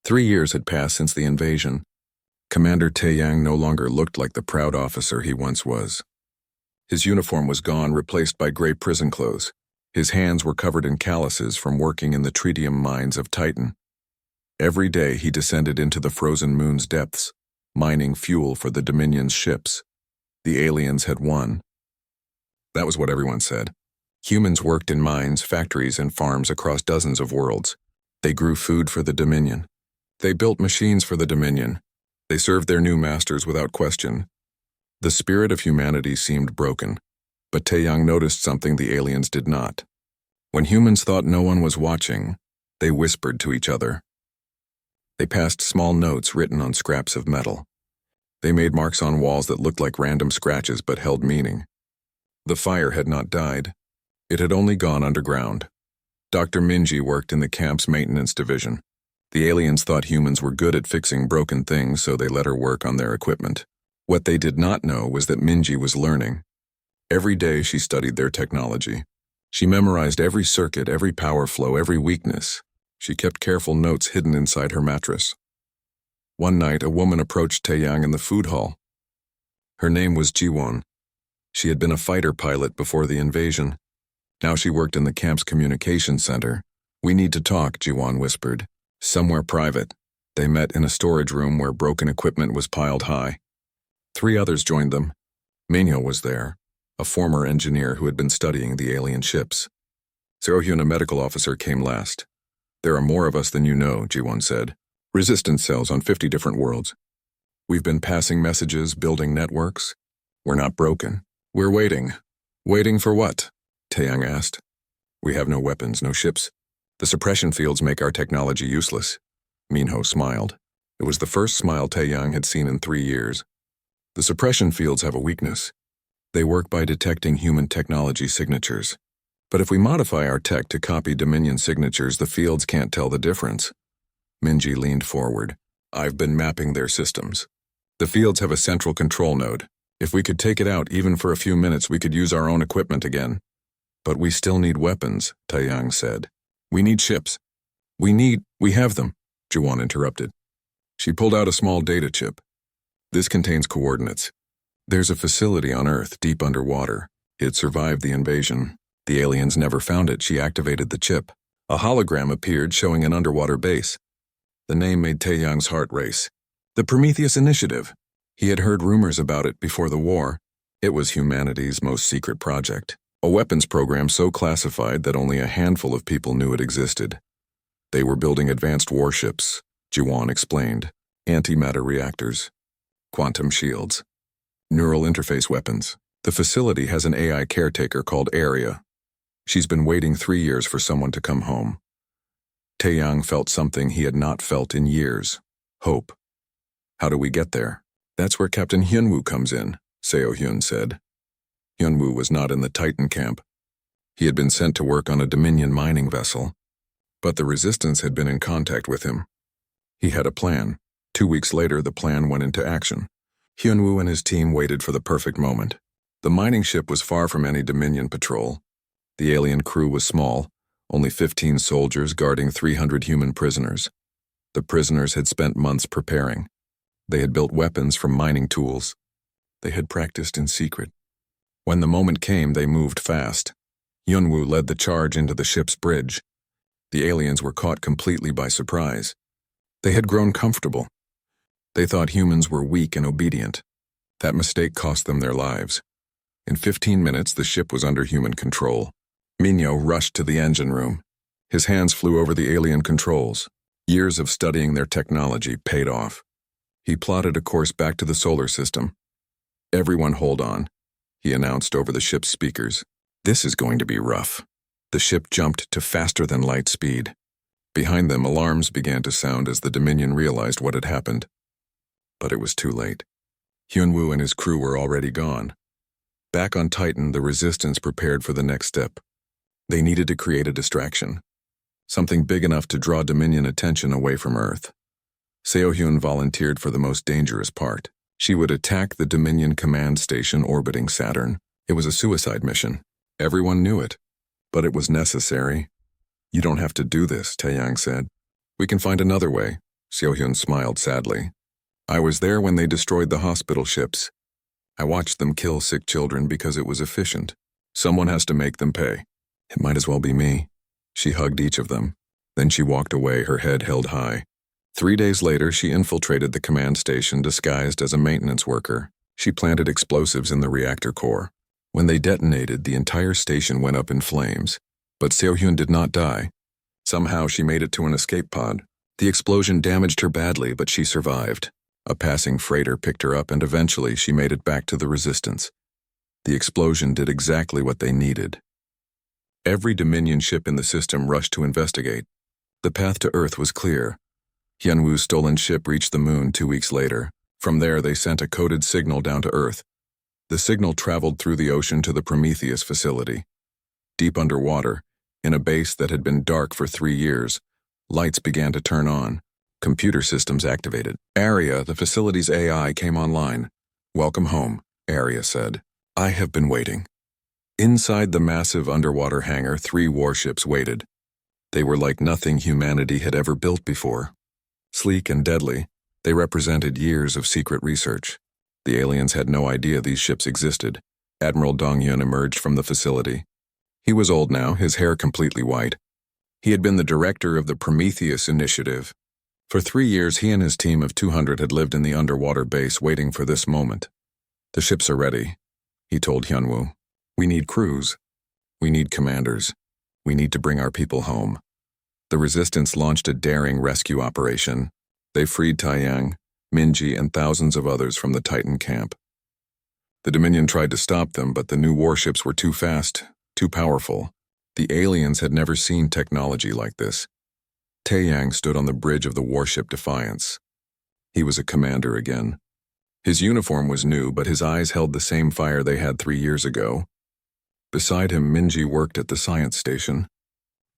3 years had passed since the invasion. Commander Taeyang no longer looked like the proud officer he once was. His uniform was gone, replaced by gray prison clothes. His hands were covered in calluses from working in the tritium mines of Titan. Every day he descended into the frozen moon's depths, mining fuel for the Dominion's ships. The aliens had won. That was what everyone said. Humans worked in mines, factories, and farms across dozens of worlds. They grew food for the Dominion. They built machines for the Dominion. They served their new masters without question. The spirit of humanity seemed broken, but Taeyang noticed something the aliens did not. When humans thought no one was watching, they whispered to each other. They passed small notes written on scraps of metal. They made marks on walls that looked like random scratches but held meaning. The fire had not died. It had only gone underground. Dr. Minji worked in the camp's maintenance division. The aliens thought humans were good at fixing broken things, so they let her work on their equipment. What they did not know was that Minji was learning. Every day she studied their technology. She memorized every circuit, every power flow, every weakness. She kept careful notes hidden inside her mattress. One night, a woman approached Taeyang in the food hall. Her name was Jiwon. She had been a fighter pilot before the invasion. Now she worked in the camp's communication center. "We need to talk," Jiwon whispered. "Somewhere private." They met in a storage room where broken equipment was piled high. 3 others joined them. Minyo was there, a former engineer who had been studying the alien ships. Seohyun, a medical officer, came last. "There are more of us than you know," Jiwon said. "Resistance cells on 50 different worlds. We've been passing messages, building networks. We're not broken. We're waiting." "Waiting for what?" Taeyang asked. "We have no weapons, no ships. The suppression fields make our technology useless." Minho smiled. It was the first smile Taeyang had seen in 3 years. "The suppression fields have a weakness. They work by detecting human technology signatures. But if we modify our tech to copy Dominion signatures, the fields can't tell the difference." Minji leaned forward. "I've been mapping their systems. The fields have a central control node. If we could take it out even for a few minutes, we could use our own equipment again." "But we still need weapons," Taeyang said. "We need ships." We have them," Jiwon interrupted. She pulled out a small data chip. "This contains coordinates. There's a facility on Earth, deep underwater. It survived the invasion. The aliens never found it." She activated the chip. A hologram appeared showing an underwater base. The name made Taeyang's heart race. The Prometheus Initiative. He had heard rumors about it before the war. It was humanity's most secret project. A weapons program so classified that only a handful of people knew it existed. They were building advanced warships, Jiwon explained. Antimatter reactors. Quantum shields. Neural interface weapons. The facility has an AI caretaker called Area. She's been waiting 3 years for someone to come home. Taeyang felt something he had not felt in years. Hope. "How do we get there?" "That's where Captain Hyunwoo comes in," Seohyun said. Hyunwoo was not in the Titan camp. He had been sent to work on a Dominion mining vessel, but the Resistance had been in contact with him. He had a plan. 2 weeks later, the plan went into action. Hyunwoo and his team waited for the perfect moment. The mining ship was far from any Dominion patrol. The alien crew was small, only 15 soldiers guarding 300 human prisoners. The prisoners had spent months preparing. They had built weapons from mining tools. They had practiced in secret. When the moment came, they moved fast. Hyunwoo led the charge into the ship's bridge. The aliens were caught completely by surprise. They had grown comfortable. They thought humans were weak and obedient. That mistake cost them their lives. In 15 minutes, the ship was under human control. Minyo rushed to the engine room. His hands flew over the alien controls. Years of studying their technology paid off. He plotted a course back to the solar system. "Everyone hold on," he announced over the ship's speakers. "This is going to be rough." The ship jumped to faster-than-light speed. Behind them, alarms began to sound as the Dominion realized what had happened. But it was too late. Hyunwoo and his crew were already gone. Back on Titan, the Resistance prepared for the next step. They needed to create a distraction. Something big enough to draw Dominion attention away from Earth. Seohyun volunteered for the most dangerous part. She would attack the Dominion command station orbiting Saturn. It was a suicide mission. Everyone knew it. But it was necessary. "You don't have to do this," Taeyang said. "We can find another way," Seo-hyun smiled sadly. I was there when they destroyed the hospital ships. I watched them kill sick children because it was efficient. Someone has to make them pay. It might as well be me. She hugged each of them. Then she walked away, her head held high. 3 days later, she infiltrated the command station disguised as a maintenance worker. She planted explosives in the reactor core. When they detonated, the entire station went up in flames. But Seo-hyun did not die. Somehow she made it to an escape pod. The explosion damaged her badly, but she survived. A passing freighter picked her up and eventually she made it back to the resistance. The explosion did exactly what they needed. Every Dominion ship in the system rushed to investigate. The path to Earth was clear. Hyunwoo's stolen ship reached the moon 2 weeks later. From there, they sent a coded signal down to Earth. The signal traveled through the ocean to the Prometheus facility. Deep underwater, in a base that had been dark for 3 years, lights began to turn on. Computer systems activated. Aria, the facility's AI, came online. Welcome home, Aria said. I have been waiting. Inside the massive underwater hangar, 3 warships waited. They were like nothing humanity had ever built before. Sleek and deadly, they represented years of secret research. The aliens had no idea these ships existed. Admiral Dong-hyun emerged from the facility. He was old now, his hair completely white. He had been the director of the Prometheus Initiative. For 3 years, he and his team of 200 had lived in the underwater base waiting for this moment. The ships are ready, he told Hyunwoo. We need crews. We need commanders. We need to bring our people home. The Resistance launched a daring rescue operation. They freed Taeyang, Minji, and thousands of others from the Titan camp. The Dominion tried to stop them, but the new warships were too fast, too powerful. The aliens had never seen technology like this. Taeyang stood on the bridge of the warship Defiance. He was a commander again. His uniform was new, but his eyes held the same fire they had 3 years ago. Beside him, Minji worked at the science station.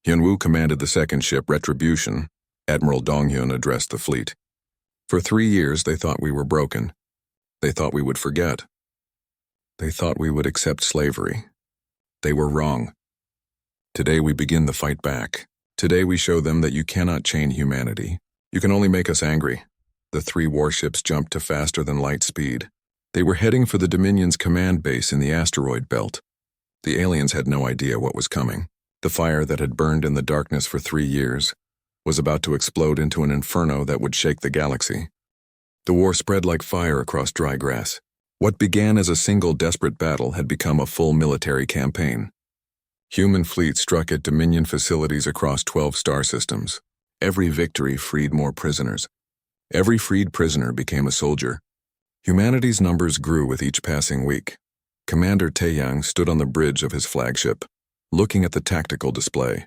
Hyunwoo commanded the second ship, Retribution. Admiral Dong-hyun addressed the fleet. For 3 years, they thought we were broken. They thought we would forget. They thought we would accept slavery. They were wrong. Today we begin the fight back. Today we show them that you cannot chain humanity. You can only make us angry. The 3 warships jumped to faster than light speed. They were heading for the Dominion's command base in the asteroid belt. The aliens had no idea what was coming. The fire that had burned in the darkness for 3 years was about to explode into an inferno that would shake the galaxy. The war spread like fire across dry grass. What began as a single desperate battle had become a full military campaign. Human fleets struck at Dominion facilities across 12 star systems. Every victory freed more prisoners. Every freed prisoner became a soldier. Humanity's numbers grew with each passing week. Commander Taeyang stood on the bridge of his flagship, looking at the tactical display.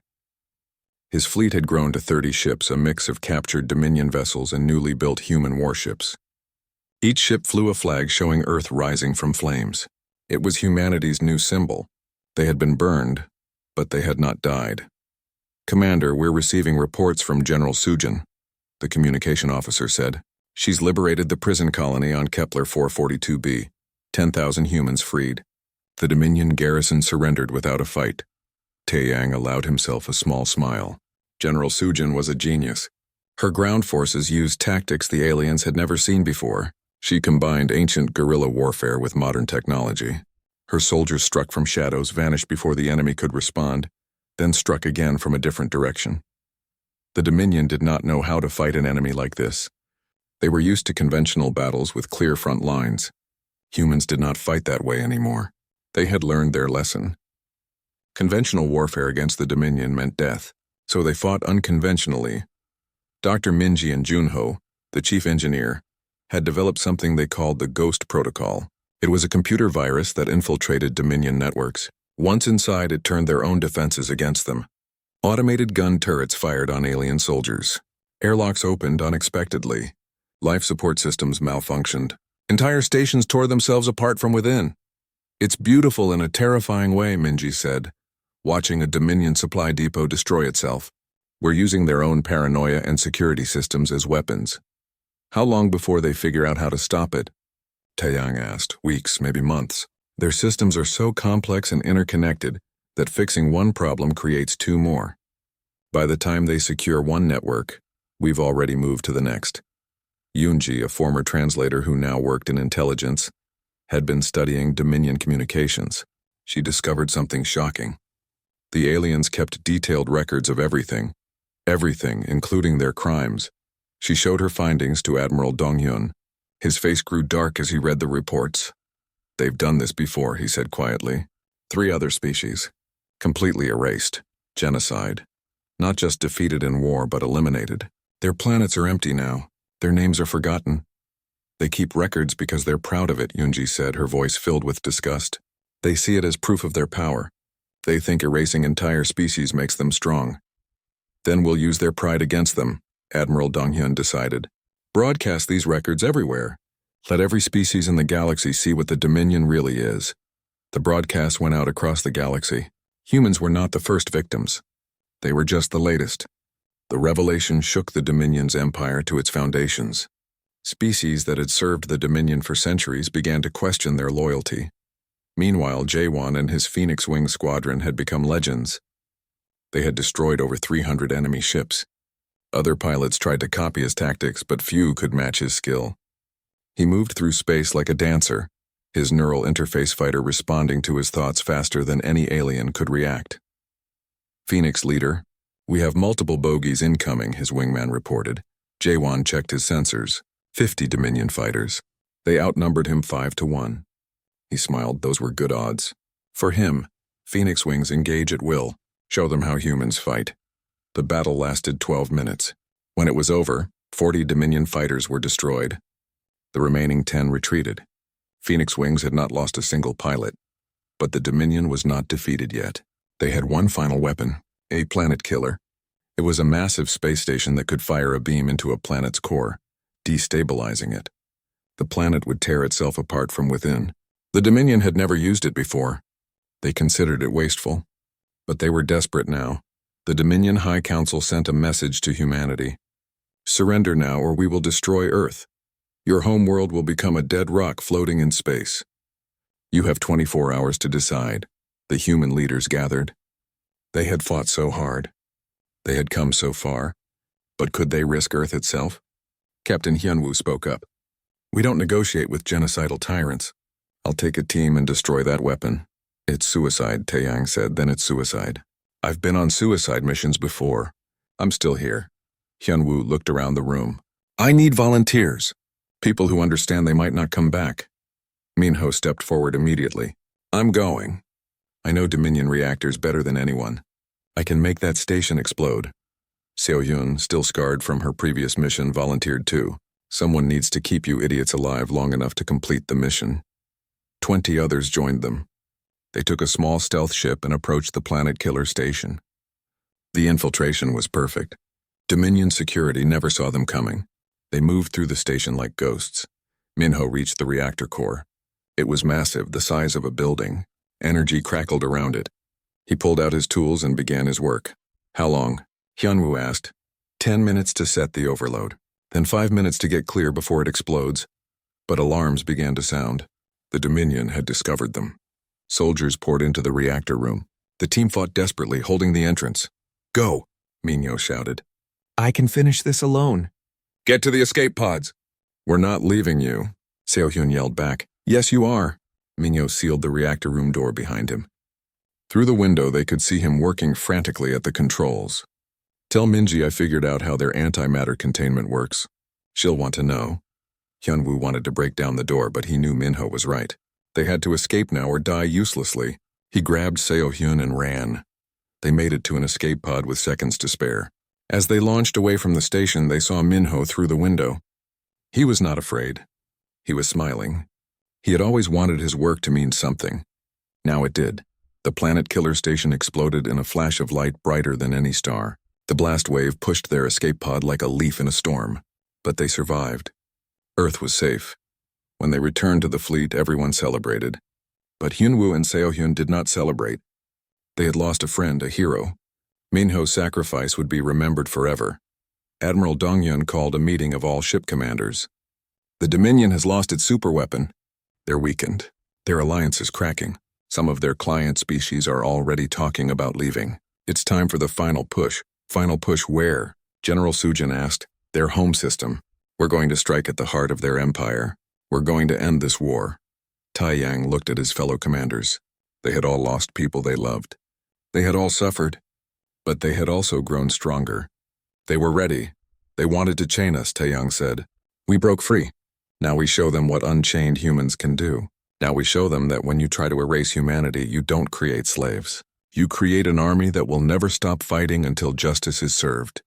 His fleet had grown to 30 ships, a mix of captured Dominion vessels and newly built human warships. Each ship flew a flag showing Earth rising from flames. It was humanity's new symbol. They had been burned, but they had not died. Commander, we're receiving reports from General Sujin, the communication officer said. She's liberated the prison colony on Kepler 442b. 10,000 humans freed. The Dominion garrison surrendered without a fight. Taeyang allowed himself a small smile. General Sujin was a genius. Her ground forces used tactics the aliens had never seen before. She combined ancient guerrilla warfare with modern technology. Her soldiers struck from shadows, vanished before the enemy could respond, then struck again from a different direction. The Dominion did not know how to fight an enemy like this. They were used to conventional battles with clear front lines. Humans did not fight that way anymore. They had learned their lesson. Conventional warfare against the Dominion meant death, so they fought unconventionally. Dr. Minji and Junho, the chief engineer, had developed something they called the Ghost Protocol. It was a computer virus that infiltrated Dominion networks. Once inside, it turned their own defenses against them. Automated gun turrets fired on alien soldiers. Airlocks opened unexpectedly. Life support systems malfunctioned. Entire stations tore themselves apart from within. It's beautiful in a terrifying way, Minji said, watching a Dominion supply depot destroy itself. We're using their own paranoia and security systems as weapons. How long before they figure out how to stop it? Taeyang asked. Weeks, maybe months. Their systems are so complex and interconnected that fixing one problem creates 2 more. By the time they secure one network, We've already moved to the next. Yoonji, a former translator who now worked in intelligence, had been studying Dominion communications. She discovered something shocking. The aliens kept detailed records of everything, including their crimes. She showed her findings to Admiral Donghyun. His face grew dark as he read the reports. They've done this before, he said quietly. 3 other species. Completely erased. Genocide. Not just defeated in war, but eliminated. Their planets are empty now. Their names are forgotten. They keep records because they're proud of it, Yoonji said, her voice filled with disgust. They see it as proof of their power. They think erasing entire species makes them strong. Then we'll use their pride against them, Admiral Donghyun decided. Broadcast these records everywhere. Let every species in the galaxy see what the Dominion really is. The broadcast went out across the galaxy. Humans were not the first victims. They were just the latest. The revelation shook the Dominion's empire to its foundations. Species that had served the Dominion for centuries began to question their loyalty. Meanwhile, Jaewon and his Phoenix Wing squadron had become legends. They had destroyed over 300 enemy ships. Other pilots tried to copy his tactics, but few could match his skill. He moved through space like a dancer, his neural interface fighter responding to his thoughts faster than any alien could react. Phoenix leader, we have multiple bogies incoming, his wingman reported. Jaewon checked his sensors. 50 Dominion fighters. They outnumbered him 5-1. He smiled. Those were good odds. For him, Phoenix Wings engage at will. Show them how humans fight. The battle lasted 12 minutes. When it was over, 40 Dominion fighters were destroyed. The remaining 10 retreated. Phoenix Wings had not lost a single pilot. But the Dominion was not defeated yet. They had one final weapon, a planet killer. It was a massive space station that could fire a beam into a planet's core, destabilizing it. The planet would tear itself apart from within. The Dominion had never used it before. They considered it wasteful. But they were desperate now. The Dominion High Council sent a message to humanity. Surrender now or we will destroy Earth. Your home world will become a dead rock floating in space. You have 24 hours to decide. The human leaders gathered. They had fought so hard. They had come so far. But could they risk Earth itself? Captain Hyunwoo spoke up. We don't negotiate with genocidal tyrants. I'll take a team and destroy that weapon. It's suicide, Taeyang said, then it's suicide. I've been on suicide missions before. I'm still here. Hyunwoo looked around the room. I need volunteers. People who understand they might not come back. Minho stepped forward immediately. I'm going. I know Dominion reactors better than anyone. I can make that station explode. Seo-Yun, still scarred from her previous mission, volunteered too. Someone needs to keep you idiots alive long enough to complete the mission. 20 others joined them. They took a small stealth ship and approached the planet killer station. The infiltration was perfect. Dominion security never saw them coming. They moved through the station like ghosts. Minho reached the reactor core. It was massive, the size of a building. Energy crackled around it. He pulled out his tools and began his work. How long? Hyunwoo asked. 10 minutes to set the overload. Then 5 minutes to get clear before it explodes. But alarms began to sound. The Dominion had discovered them. Soldiers poured into the reactor room. The team fought desperately, holding the entrance. Go, Minho shouted. I can finish this alone. Get to the escape pods. We're not leaving you, Seo-Hyun yelled back. Yes, you are. Minho sealed the reactor room door behind him. Through the window, they could see him working frantically at the controls. Tell Minji I figured out how their antimatter containment works. She'll want to know. Hyunwoo wanted to break down the door, but he knew Minho was right. They had to escape now or die uselessly. He grabbed Seo-Hyun and ran. They made it to an escape pod with seconds to spare. As they launched away from the station, they saw Minho through the window. He was not afraid. He was smiling. He had always wanted his work to mean something. Now it did. The planet killer station exploded in a flash of light brighter than any star. The blast wave pushed their escape pod like a leaf in a storm. But they survived. Earth was safe. When they returned to the fleet, everyone celebrated. But Hyunwoo and Seo-Hyun did not celebrate. They had lost a friend, a hero. Minho's sacrifice would be remembered forever. Admiral Donghyun called a meeting of all ship commanders. The Dominion has lost its superweapon. They're weakened. Their alliance is cracking. Some of their client species are already talking about leaving. It's time for the final push. Final push where? General Sujin asked. Their home system. We're going to strike at the heart of their empire. We're going to end this war. Tai Yang looked at his fellow commanders. They had all lost people they loved. They had all suffered, but they had also grown stronger. They were ready. They wanted to chain us, Tai Yang said. We broke free. Now we show them what unchained humans can do. Now we show them that when you try to erase humanity, you don't create slaves. You create an army that will never stop fighting until justice is served.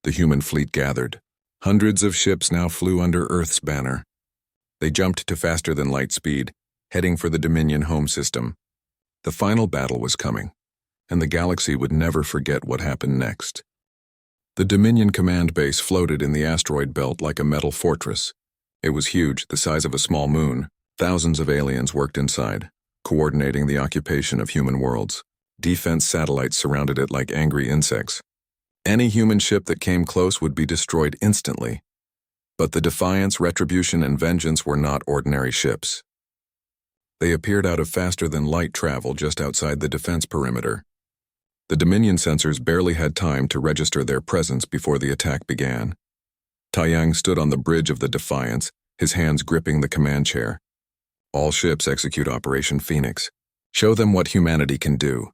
The human fleet gathered. Hundreds of ships now flew under Earth's banner. They jumped to faster-than-light speed, heading for the Dominion home system. The final battle was coming, and the galaxy would never forget what happened next. The Dominion command base floated in the asteroid belt like a metal fortress. It was huge, the size of a small moon. Thousands of aliens worked inside, coordinating the occupation of human worlds. Defense satellites surrounded it like angry insects. Any human ship that came close would be destroyed instantly. But the Defiance, Retribution, and Vengeance were not ordinary ships. They appeared out of faster-than-light travel just outside the defense perimeter. The Dominion sensors barely had time to register their presence before the attack began. Tai Yang stood on the bridge of the Defiance, his hands gripping the command chair. All ships execute Operation Phoenix. Show them what humanity can do.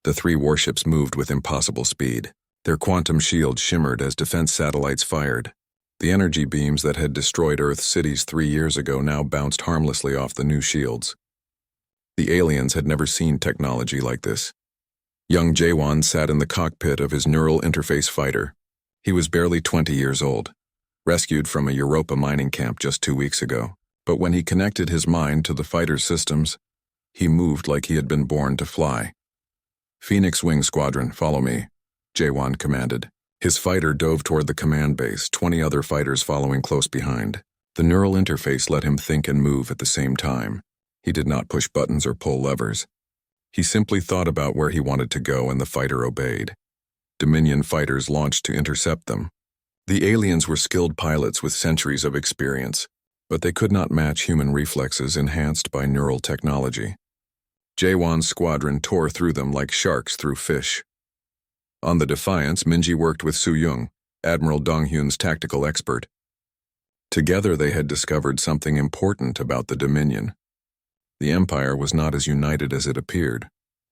The 3 warships moved with impossible speed. Their quantum shields shimmered as defense satellites fired. The energy beams that had destroyed Earth's cities 3 years ago now bounced harmlessly off the new shields. The aliens had never seen technology like this. Young Jaewon sat in the cockpit of his neural interface fighter. He was barely 20 years old, rescued from a Europa mining camp just 2 weeks ago. But when he connected his mind to the fighter's systems, he moved like he had been born to fly. Phoenix Wing Squadron, follow me, Jaewon commanded. His fighter dove toward the command base, 20 other fighters following close behind. The neural interface let him think and move at the same time. He did not push buttons or pull levers. He simply thought about where he wanted to go, and the fighter obeyed. Dominion fighters launched to intercept them. The aliens were skilled pilots with centuries of experience, but they could not match human reflexes enhanced by neural technology. Jaewon's squadron tore through them like sharks through fish. On the Defiance, Minji worked with Su-young, Admiral Dong-hyun's tactical expert. Together they had discovered something important about the Dominion. The Empire was not as united as it appeared.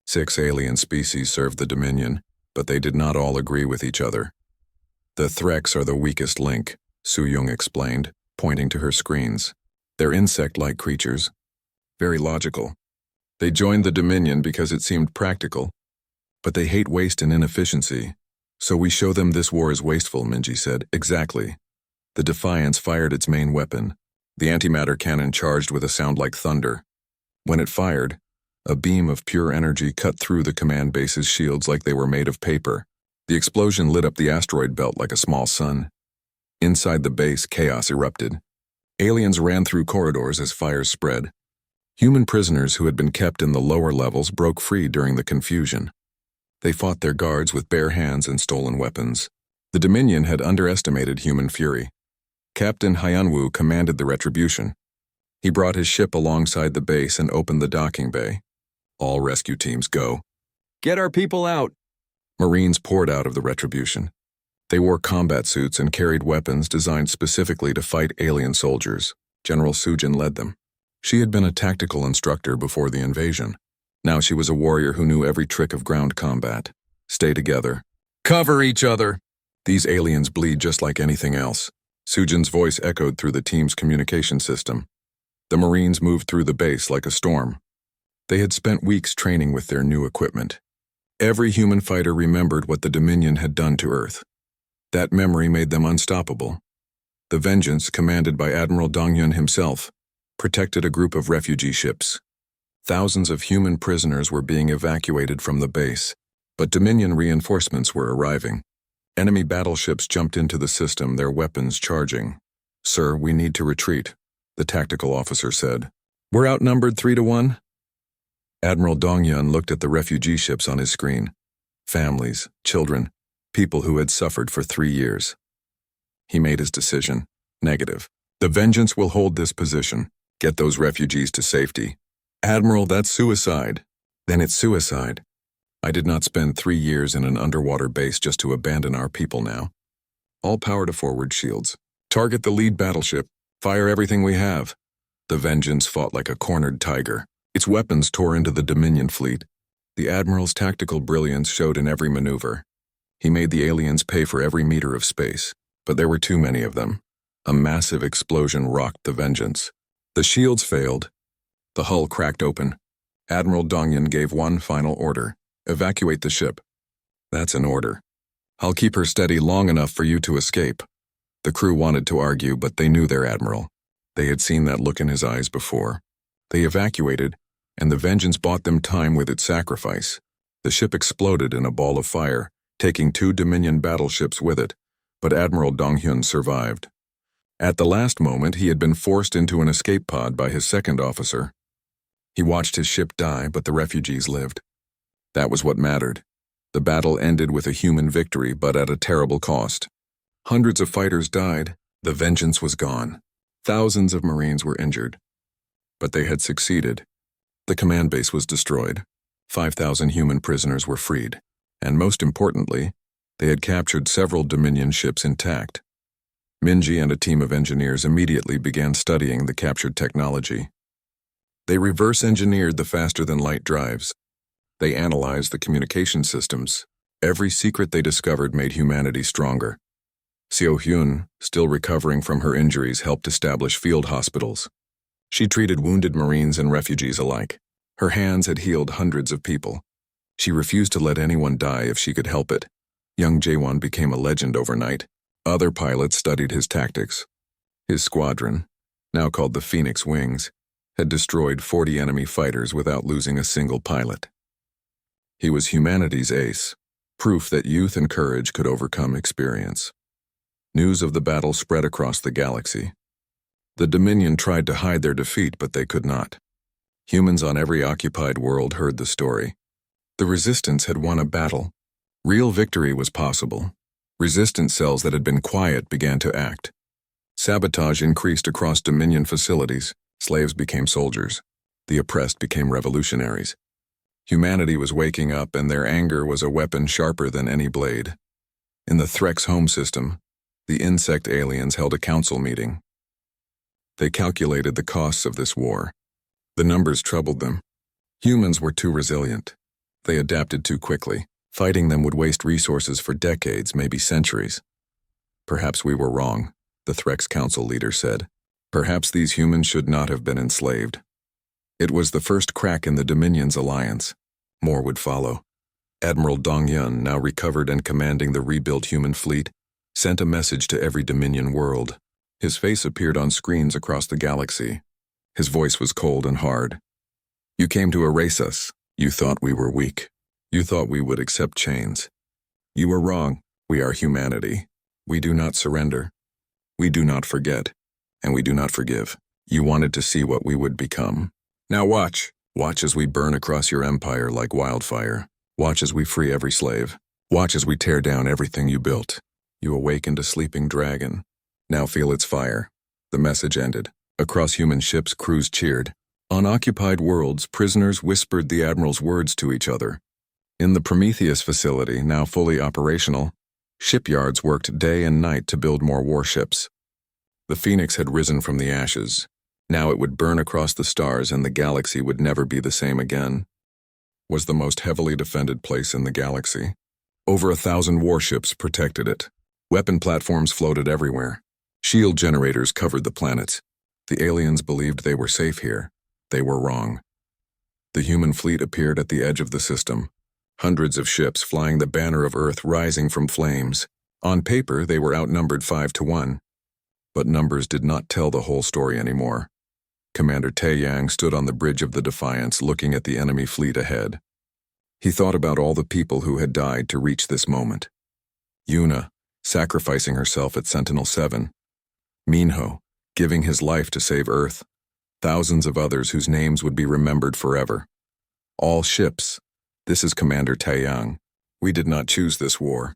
6 alien species served the Dominion, but they did not all agree with each other. The Threks are the weakest link, Su-young explained, pointing to her screens. They're insect-like creatures. Very logical. They joined the Dominion because it seemed practical, but they hate waste and inefficiency. So we show them this war is wasteful, Minji said. Exactly. The Defiance fired its main weapon. The antimatter cannon charged with a sound like thunder. When it fired, a beam of pure energy cut through the command base's shields like they were made of paper. The explosion lit up the asteroid belt like a small sun. Inside the base, chaos erupted. Aliens ran through corridors as fires spread. Human prisoners who had been kept in the lower levels broke free during the confusion. They fought their guards with bare hands and stolen weapons. The Dominion had underestimated human fury. Captain Hyanwoo commanded the retribution. He brought his ship alongside the base and opened the docking bay. All rescue teams go. Get our people out! Marines poured out of the retribution. They wore combat suits and carried weapons designed specifically to fight alien soldiers. General Sujin led them. She had been a tactical instructor before the invasion. Now she was a warrior who knew every trick of ground combat. Stay together. Cover each other! These aliens bleed just like anything else. Sujin's voice echoed through the team's communication system. The Marines moved through the base like a storm. They had spent weeks training with their new equipment. Every human fighter remembered what the Dominion had done to Earth. That memory made them unstoppable. The Vengeance, commanded by Admiral Dong-hyun himself, protected a group of refugee ships. Thousands of human prisoners were being evacuated from the base, but Dominion reinforcements were arriving. Enemy battleships jumped into the system, their weapons charging. Sir, we need to retreat, the tactical officer said. We're outnumbered 3-1? Admiral Dong-hyun looked at the refugee ships on his screen. Families, children, people who had suffered for 3 years. He made his decision. Negative. The Vengeance will hold this position. Get those refugees to safety. Admiral, that's suicide. Then it's suicide. I did not spend 3 years in an underwater base just to abandon our people now. All power to forward shields. Target the lead battleship. Fire everything we have. The Vengeance fought like a cornered tiger. Its weapons tore into the Dominion fleet. The Admiral's tactical brilliance showed in every maneuver. He made the aliens pay for every meter of space, but there were too many of them. A massive explosion rocked the Vengeance. The shields failed. The hull cracked open. Admiral Dongyan gave one final order. Evacuate the ship. That's an order. I'll keep her steady long enough for you to escape. The crew wanted to argue, but they knew their admiral. They had seen that look in his eyes before. They evacuated, and the Vengeance bought them time with its sacrifice. The ship exploded in a ball of fire, taking 2 Dominion battleships with it, but Admiral Donghyun survived. At the last moment, he had been forced into an escape pod by his second officer. He watched his ship die, but the refugees lived. That was what mattered. The battle ended with a human victory, but at a terrible cost. Hundreds of fighters died. The Vengeance was gone. Thousands of Marines were injured. But they had succeeded. The command base was destroyed. 5,000 human prisoners were freed. And most importantly, they had captured several Dominion ships intact. Minji and a team of engineers immediately began studying the captured technology. They reverse-engineered the faster-than-light drives. They analyzed the communication systems. Every secret they discovered made humanity stronger. Seo Hyun, still recovering from her injuries, helped establish field hospitals. She treated wounded Marines and refugees alike. Her hands had healed hundreds of people. She refused to let anyone die if she could help it. Young Jaewon became a legend overnight. Other pilots studied his tactics. His squadron, now called the Phoenix Wings, had destroyed 40 enemy fighters without losing a single pilot. He was humanity's ace, proof that youth and courage could overcome experience. News of the battle spread across the galaxy. The Dominion tried to hide their defeat, but they could not. Humans on every occupied world heard the story. The Resistance had won a battle. Real victory was possible. Resistance cells that had been quiet began to act. Sabotage increased across Dominion facilities. Slaves became soldiers. The oppressed became revolutionaries. Humanity was waking up, and their anger was a weapon sharper than any blade. In the Threx home system, the insect aliens held a council meeting. They calculated the costs of this war. The numbers troubled them. Humans were too resilient. They adapted too quickly. Fighting them would waste resources for decades, maybe centuries. Perhaps we were wrong, the Threx council leader said. Perhaps these humans should not have been enslaved. It was the first crack in the Dominion's alliance. More would follow. Admiral Donghyun, now recovered and commanding the rebuilt human fleet, sent a message to every Dominion world. His face appeared on screens across the galaxy. His voice was cold and hard. You came to erase us. You thought we were weak. You thought we would accept chains. You were wrong. We are humanity. We do not surrender. We do not forget. And we do not forgive. You wanted to see what we would become. Now watch. Watch as we burn across your empire like wildfire. Watch as we free every slave. Watch as we tear down everything you built. You awakened a sleeping dragon. Now feel its fire. The message ended. Across human ships, crews cheered. On occupied worlds, prisoners whispered the Admiral's words to each other. In the Prometheus facility, now fully operational, shipyards worked day and night to build more warships. The Phoenix had risen from the ashes. Now it would burn across the stars, and the galaxy would never be the same again. Was the most heavily defended place in the galaxy. Over 1,000 warships protected it. Weapon platforms floated everywhere. Shield generators covered the planets. The aliens believed they were safe here. They were wrong. The human fleet appeared at the edge of the system. Hundreds of ships flying the banner of Earth rising from flames. On paper, they were outnumbered 5-1. But numbers did not tell the whole story anymore. Commander Taeyang stood on the bridge of the Defiance looking at the enemy fleet ahead. He thought about all the people who had died to reach this moment. Yuna, sacrificing herself at Sentinel-7. Minho, giving his life to save Earth. Thousands of others whose names would be remembered forever. All ships. This is Commander Taeyang. We did not choose this war.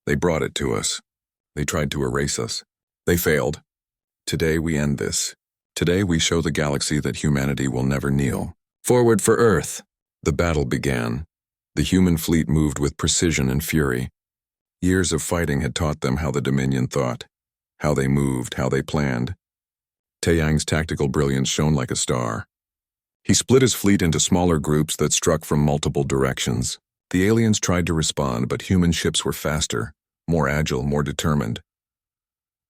They brought it to us. They tried to erase us. They failed. Today we end this. Today we show the galaxy that humanity will never kneel. Forward for Earth! The battle began. The human fleet moved with precision and fury. Years of fighting had taught them how the Dominion thought, how they moved, how they planned. Taeyang's tactical brilliance shone like a star. He split his fleet into smaller groups that struck from multiple directions. The aliens tried to respond, but human ships were faster, more agile, more determined.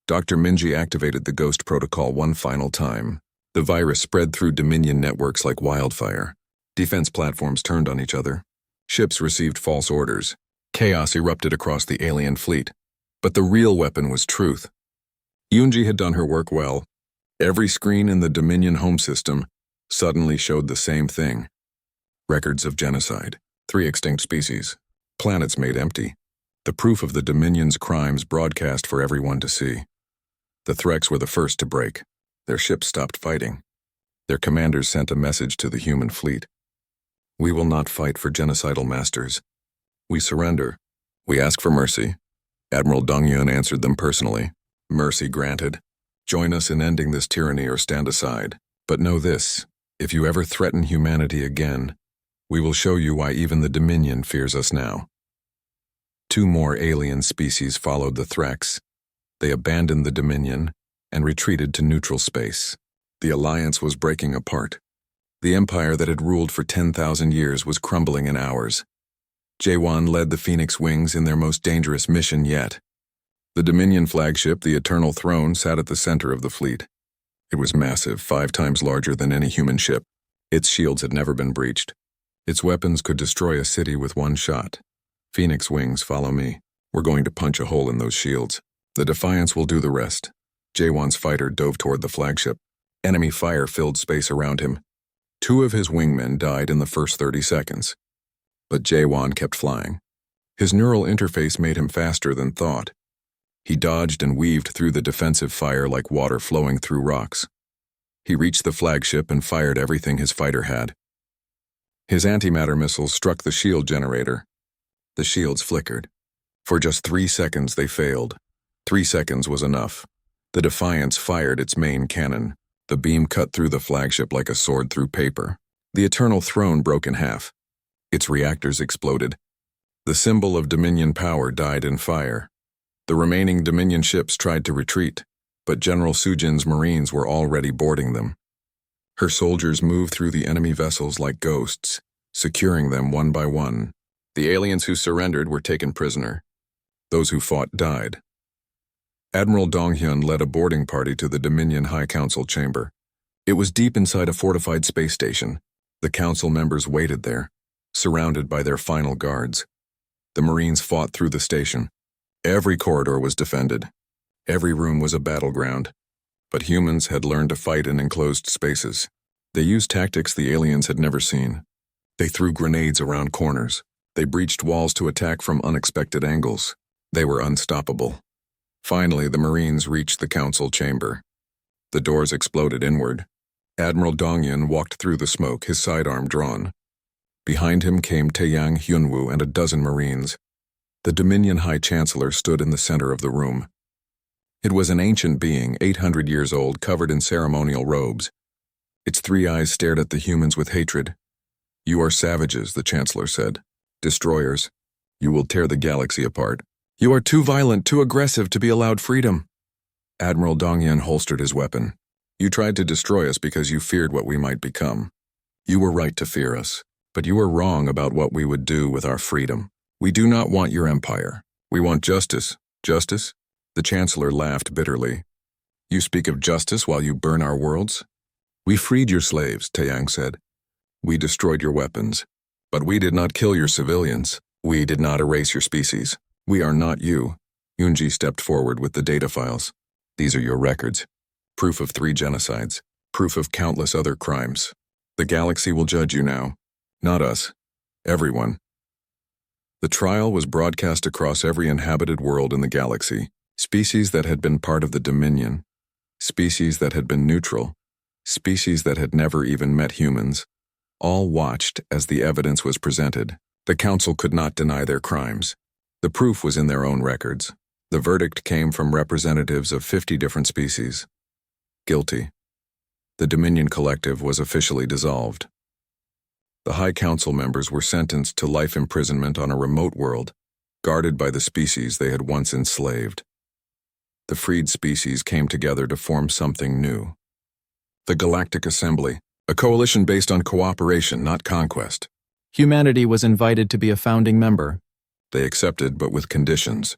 Dr. Minji activated the Ghost Protocol one final time. The virus spread through Dominion networks like wildfire. Defense platforms turned on each other. Ships received false orders. Chaos erupted across the alien fleet. But the real weapon was truth. Yoonji had done her work well. Every screen in the Dominion home system suddenly showed the same thing. Records of genocide, 3 extinct species, planets made empty. The proof of the Dominion's crimes broadcast for everyone to see. The Threx were the first to break. Their ships stopped fighting. Their commanders sent a message to the human fleet. We will not fight for genocidal masters. We surrender. We ask for mercy. Admiral Dongyun answered them personally. Mercy granted. Join us in ending this tyranny or stand aside. But know this, if you ever threaten humanity again, we will show you why even the Dominion fears us now. 2 more alien species followed the Threx. They abandoned the Dominion and retreated to neutral space. The alliance was breaking apart. The empire that had ruled for 10,000 years was crumbling in hours. Jaewon led the Phoenix Wings in their most dangerous mission yet. The Dominion flagship, the Eternal Throne, sat at the center of the fleet. It was massive, 5 times larger than any human ship. Its shields had never been breached. Its weapons could destroy a city with one shot. Phoenix Wings, follow me. We're going to punch a hole in those shields. The Defiance will do the rest. Jaewon's fighter dove toward the flagship. Enemy fire filled space around him. 2 of his wingmen died in the first 30 seconds. But Jaewon kept flying. His neural interface made him faster than thought. He dodged and weaved through the defensive fire like water flowing through rocks. He reached the flagship and fired everything his fighter had. His antimatter missiles struck the shield generator. The shields flickered. For just 3 seconds they failed. 3 seconds was enough. The Defiance fired its main cannon. The beam cut through the flagship like a sword through paper. The Eternal Throne broke in half. Its reactors exploded. The symbol of Dominion power died in fire. The remaining Dominion ships tried to retreat, but General Sujin's Marines were already boarding them. Her soldiers moved through the enemy vessels like ghosts, securing them one by one. The aliens who surrendered were taken prisoner. Those who fought died. Admiral Donghyun led a boarding party to the Dominion High Council chamber. It was deep inside a fortified space station. The council members waited there, surrounded by their final guards. The Marines fought through the station. Every corridor was defended. Every room was a battleground. But humans had learned to fight in enclosed spaces. They used tactics the aliens had never seen. They threw grenades around corners. They breached walls to attack from unexpected angles. They were unstoppable. Finally, the Marines reached the council chamber. The doors exploded inward. Admiral Dongyun walked through the smoke, his sidearm drawn. Behind him came Taeyang Hyunwoo and a dozen Marines. The Dominion High Chancellor stood in the center of the room. It was an ancient being, 800 years old, covered in ceremonial robes. Its 3 eyes stared at the humans with hatred. You are savages, the Chancellor said. Destroyers. You will tear the galaxy apart. You are too violent, too aggressive to be allowed freedom. Admiral Dongyan holstered his weapon. You tried to destroy us because you feared what we might become. You were right to fear us, but you were wrong about what we would do with our freedom. We do not want your empire. We want justice. Justice? The Chancellor laughed bitterly. You speak of justice while you burn our worlds? We freed your slaves, Taeyang said. We destroyed your weapons. But we did not kill your civilians. We did not erase your species. We are not you. Yoonji stepped forward with the data files. These are your records. Proof of 3 genocides. Proof of countless other crimes. The galaxy will judge you now. Not us. Everyone. The trial was broadcast across every inhabited world in the galaxy. Species that had been part of the Dominion. Species that had been neutral. Species that had never even met humans. All watched as the evidence was presented. The council could not deny their crimes. The proof was in their own records. The verdict came from representatives of 50 different species. Guilty. The Dominion Collective was officially dissolved. The High Council members were sentenced to life imprisonment on a remote world, guarded by the species they had once enslaved. The freed species came together to form something new. The Galactic Assembly, a coalition based on cooperation, not conquest. Humanity was invited to be a founding member. They accepted, but with conditions.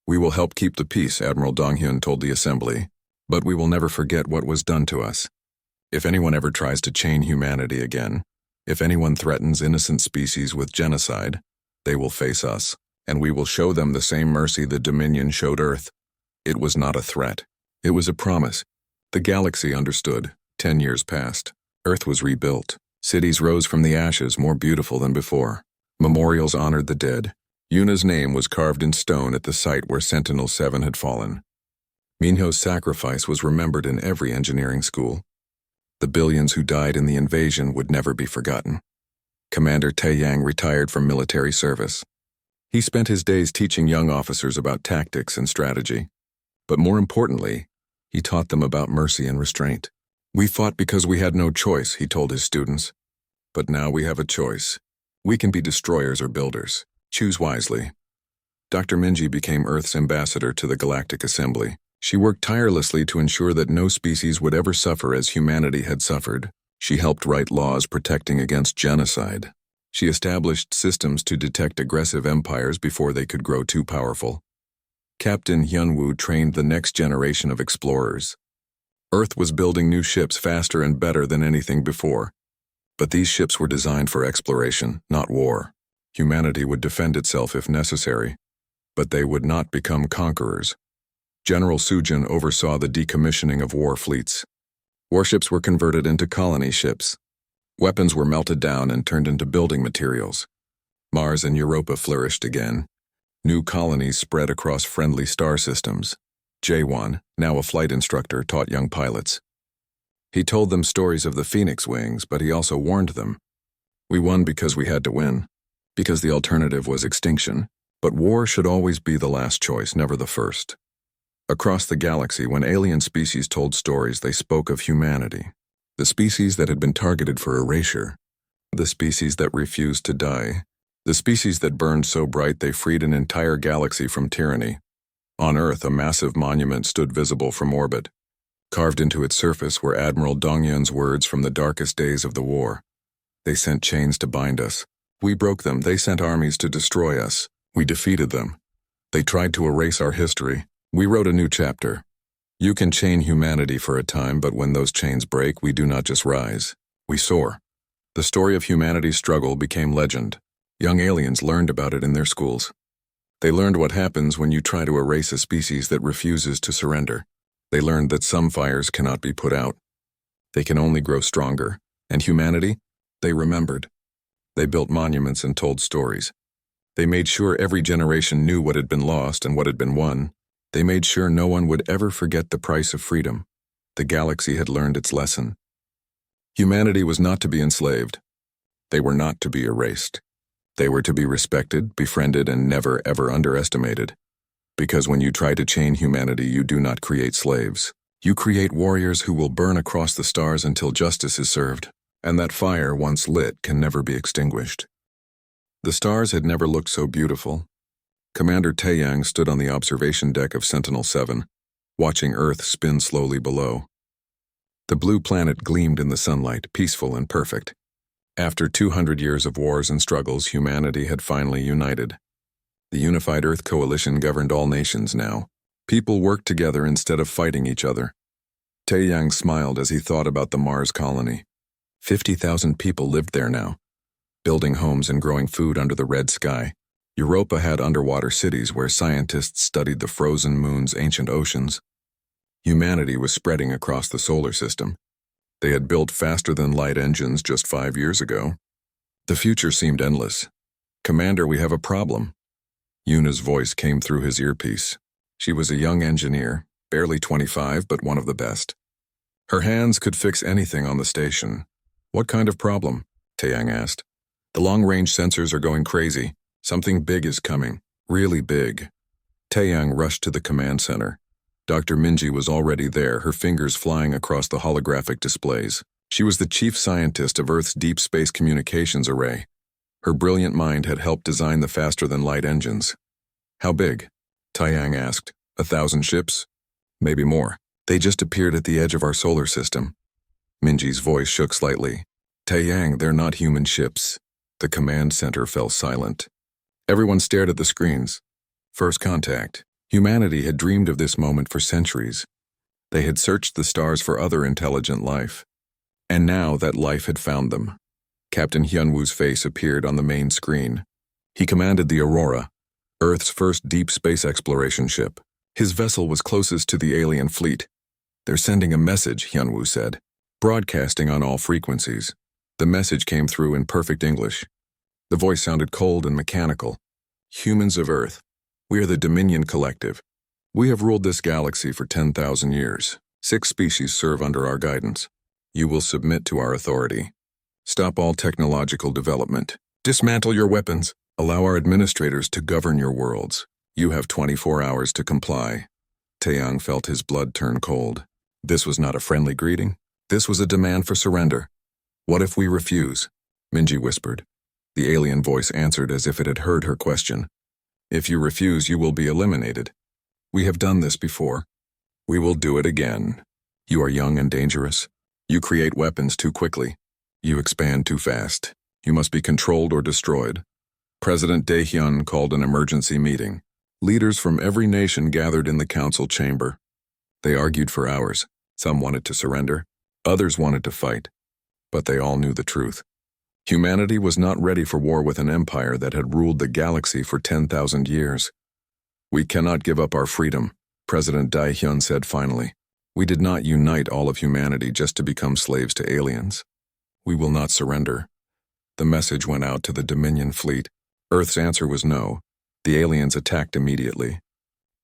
"We will help keep the peace," Admiral Donghyun told the Assembly, "but we will never forget what was done to us. If anyone ever tries to chain humanity again, if anyone threatens innocent species with genocide, they will face us, and we will show them the same mercy the Dominion showed Earth." It was not a threat. It was a promise. The galaxy understood. 10 years passed. Earth was rebuilt. Cities rose from the ashes, more beautiful than before. Memorials honored the dead. Yuna's name was carved in stone at the site where Sentinel-7 had fallen. Minho's sacrifice was remembered in every engineering school. The billions who died in the invasion would never be forgotten. Commander Taeyang retired from military service. He spent his days teaching young officers about tactics and strategy. But more importantly, he taught them about mercy and restraint. "We fought because we had no choice," he told his students. "But now we have a choice. We can be destroyers or builders. Choose wisely." Dr. Minji became Earth's ambassador to the Galactic Assembly. She worked tirelessly to ensure that no species would ever suffer as humanity had suffered. She helped write laws protecting against genocide. She established systems to detect aggressive empires before they could grow too powerful. Captain Hyunwoo trained the next generation of explorers. Earth was building new ships faster and better than anything before. But these ships were designed for exploration, not war. Humanity would defend itself if necessary, but they would not become conquerors. General Sujin oversaw the decommissioning of war fleets. Warships were converted into colony ships. Weapons were melted down and turned into building materials. Mars and Europa flourished again. New colonies spread across friendly star systems. Jaewon, now a flight instructor, taught young pilots. He told them stories of the Phoenix Wings, but he also warned them. "We won because we had to win, because the alternative was extinction. But war should always be the last choice, never the first." Across the galaxy, when alien species told stories, they spoke of humanity. The species that had been targeted for erasure. The species that refused to die. The species that burned so bright they freed an entire galaxy from tyranny. On Earth, a massive monument stood visible from orbit. Carved into its surface were Admiral Donghyun's words from the darkest days of the war. "They sent chains to bind us. We broke them. They sent armies to destroy us. We defeated them. They tried to erase our history. We wrote a new chapter. You can chain humanity for a time, but when those chains break, we do not just rise. We soar." The story of humanity's struggle became legend. Young aliens learned about it in their schools. They learned what happens when you try to erase a species that refuses to surrender. They learned that some fires cannot be put out. They can only grow stronger. And humanity? They remembered. They built monuments and told stories. They made sure every generation knew what had been lost and what had been won. They made sure no one would ever forget the price of freedom. The galaxy had learned its lesson. Humanity was not to be enslaved. They were not to be erased. They were to be respected, befriended, and never, ever underestimated. Because when you try to chain humanity, you do not create slaves. You create warriors who will burn across the stars until justice is served. And that fire, once lit, can never be extinguished. The stars had never looked so beautiful. Commander Taeyang stood on the observation deck of Sentinel-7, watching Earth spin slowly below. The blue planet gleamed in the sunlight, peaceful and perfect. After 200 years of wars and struggles, humanity had finally united. The unified Earth coalition governed all nations now. People worked together instead of fighting each other. Taeyang smiled as he thought about the Mars colony. 50,000 people lived there now, building homes and growing food under the red sky. Europa had underwater cities where scientists studied the frozen moon's ancient oceans. Humanity was spreading across the solar system. They had built faster-than-light engines just 5 years ago. The future seemed endless. "Commander, we have a problem." Yuna's voice came through his earpiece. She was a young engineer, barely 25, but one of the best. Her hands could fix anything on the station. "What kind of problem?" Taeyang asked. "The long-range sensors are going crazy. Something big is coming, really big." Taeyang rushed to the command center. Dr. Minji was already there, her fingers flying across the holographic displays. She was the chief scientist of Earth's deep space communications array. Her brilliant mind had helped design the faster-than-light engines. How big? Taiyang asked. 1,000 ships? Maybe more. They just appeared at the edge of our solar system. Minji's voice shook slightly. Taiyang, they're not human ships. The command center fell silent. Everyone stared at the screens. First contact. Humanity had dreamed of this moment for centuries. They had searched the stars for other intelligent life. And now that life had found them. Captain Hyunwoo's face appeared on the main screen. He commanded the Aurora, Earth's first deep space exploration ship. His vessel was closest to the alien fleet. They're sending a message, Hyunwoo said, broadcasting on all frequencies. The message came through in perfect English. The voice sounded cold and mechanical. Humans of Earth, we are the Dominion Collective. We have ruled this galaxy for 10,000 years. 6 species serve under our guidance. You will submit to our authority. Stop all technological development. Dismantle your weapons. Allow our administrators to govern your worlds. You have 24 hours to comply. Taeyang felt his blood turn cold. This was not a friendly greeting. This was a demand for surrender. What if we refuse? Minji whispered. The alien voice answered as if it had heard her question. If you refuse, you will be eliminated. We have done this before. We will do it again. You are young and dangerous. You create weapons too quickly. You expand too fast. You must be controlled or destroyed. President Daehyun called an emergency meeting. Leaders from every nation gathered in the council chamber. They argued for hours. Some wanted to surrender. Others wanted to fight. But they all knew the truth. Humanity was not ready for war with an empire that had ruled the galaxy for 10,000 years. We cannot give up our freedom, President Daehyun said finally. We did not unite all of humanity just to become slaves to aliens. We will not surrender. The message went out to the Dominion fleet. Earth's answer was no. The aliens attacked immediately.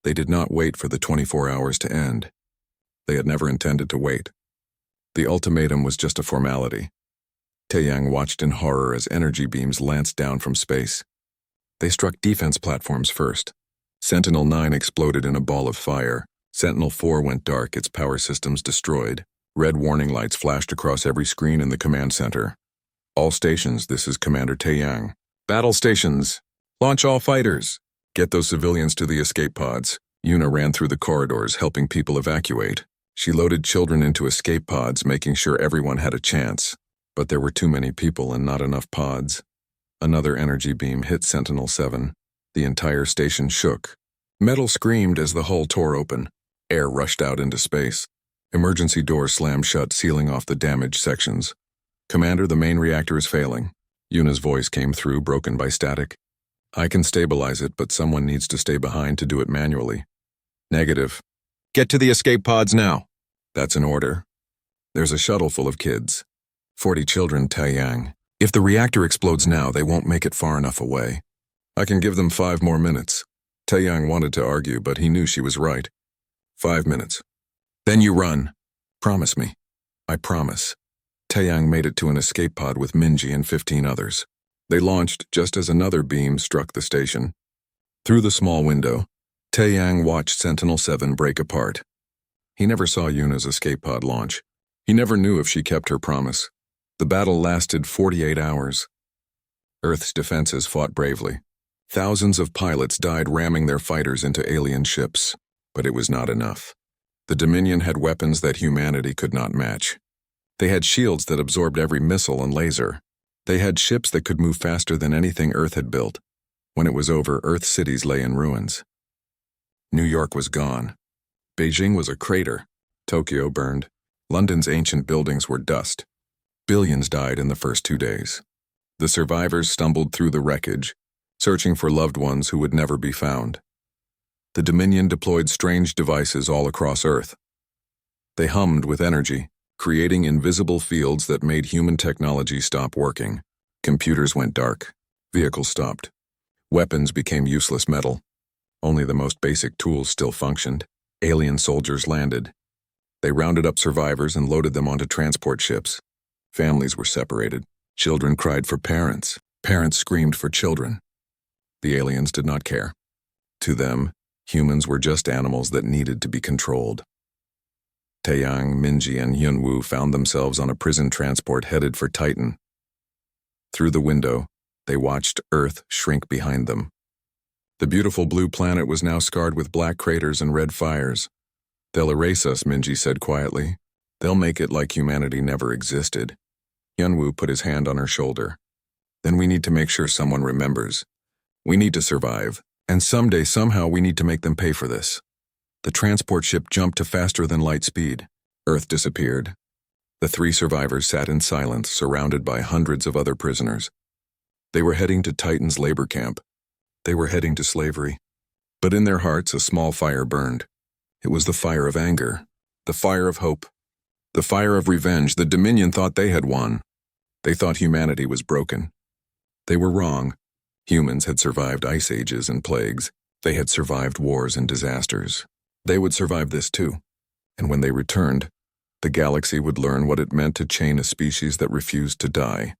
They did not wait for the 24 hours to end. They had never intended to wait. The ultimatum was just a formality. Taeyang watched in horror as energy beams lanced down from space. They struck defense platforms first. Sentinel-9 exploded in a ball of fire. Sentinel-4 went dark, its power systems destroyed. Red warning lights flashed across every screen in the command center. All stations, this is Commander Taeyang. Battle stations! Launch all fighters! Get those civilians to the escape pods. Yuna ran through the corridors, helping people evacuate. She loaded children into escape pods, making sure everyone had a chance. But there were too many people and not enough pods. Another energy beam hit Sentinel-7. The entire station shook. Metal screamed as the hull tore open. Air rushed out into space. Emergency doors slammed shut, sealing off the damaged sections. Commander, the main reactor is failing. Yuna's voice came through, broken by static. I can stabilize it, but someone needs to stay behind to do it manually. Negative. Get to the escape pods now. That's an order. There's a shuttle full of kids. 40 children, Taeyang. If the reactor explodes now, they won't make it far enough away. I can give them 5 more minutes. Taeyang wanted to argue, but he knew she was right. 5 minutes. Then you run. Promise me. I promise. Taeyang made it to an escape pod with Minji and 15 others. They launched just as another beam struck the station. Through the small window, Taeyang watched Sentinel-7 break apart. He never saw Yuna's escape pod launch. He never knew if she kept her promise. The battle lasted 48 hours. Earth's defenses fought bravely. Thousands of pilots died ramming their fighters into alien ships. But it was not enough. The Dominion had weapons that humanity could not match. They had shields that absorbed every missile and laser. They had ships that could move faster than anything Earth had built. When it was over, Earth's cities lay in ruins. New York was gone. Beijing was a crater. Tokyo burned. London's ancient buildings were dust. Billions died in the first 2 days. The survivors stumbled through the wreckage, searching for loved ones who would never be found. The Dominion deployed strange devices all across Earth. They hummed with energy, creating invisible fields that made human technology stop working. Computers went dark. Vehicles stopped. Weapons became useless metal. Only the most basic tools still functioned. Alien soldiers landed. They rounded up survivors and loaded them onto transport ships. Families were separated. Children cried for parents. Parents screamed for children. The aliens did not care. To them, humans were just animals that needed to be controlled. Taeyang, Minji, and Hyunwoo found themselves on a prison transport headed for Titan. Through the window, they watched Earth shrink behind them. The beautiful blue planet was now scarred with black craters and red fires. They'll erase us, Minji said quietly. They'll make it like humanity never existed. Yunwoo put his hand on her shoulder. Then we need to make sure someone remembers. We need to survive, and someday, somehow, we need to make them pay for this. The transport ship jumped to faster than light speed. Earth disappeared. The 3 survivors sat in silence, surrounded by hundreds of other prisoners. They were heading to Titan's labor camp. They were heading to slavery. But in their hearts, a small fire burned. It was the fire of anger, the fire of hope, the fire of revenge. The Dominion thought they had won. They thought humanity was broken. They were wrong. Humans had survived ice ages and plagues. They had survived wars and disasters. They would survive this too. And when they returned, the galaxy would learn what it meant to chain a species that refused to die.